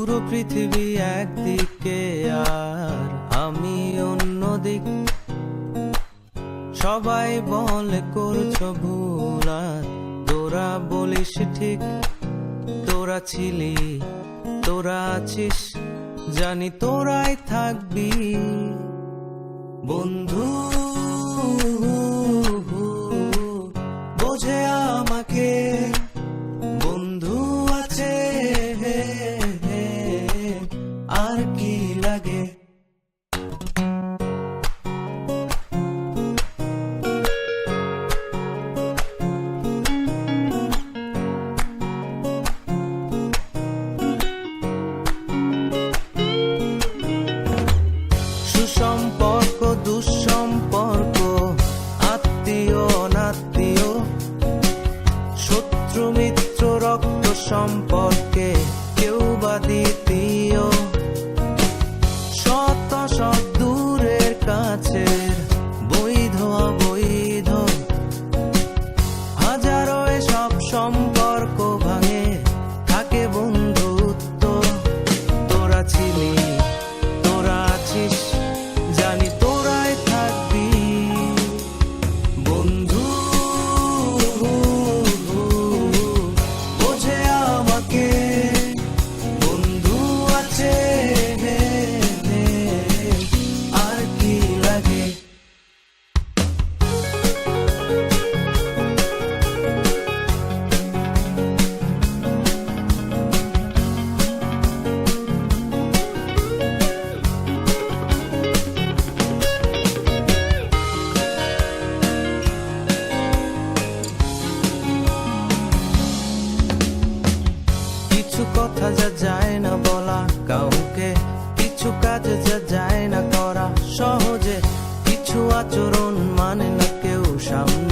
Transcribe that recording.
পুরো পৃথিবী একদিকে আর আমি অন্যদিক। সবাই বলে করছো ভুল আর তোরা বলিস ঠিক। তোরা ছিলি, তোরা আছিস, জানি তোরাই থাকবি বন্ধু। বোঝে আমাকে বন্ধু আছে, আর কি লাগে। সুসম্পর্ক দুঃসম্পর্ক, আত্মীয় অনাত্মীয়, শত্রু মিত্র রক্ত সম্পর্কে কেউ বা দ্বিতীয়। শত শত দূরের কাছের, বৈধ অবৈধ, হাজারো এসব সম্পর্ক ভাঙে, থাকে বন্ধুত্ব। তোরা ছিলি, তোরা আছিস, জানি তোরাই থাকবি বন্ধু। বোঝে আমাকে বন্ধু আছে, আর কি লাগে। কিছু কথা যা যায় না বলা কাউকে, কিছু কাজ যা যায় না করা সহজে, কিছু আচরণ মানে না কেউ সামনে।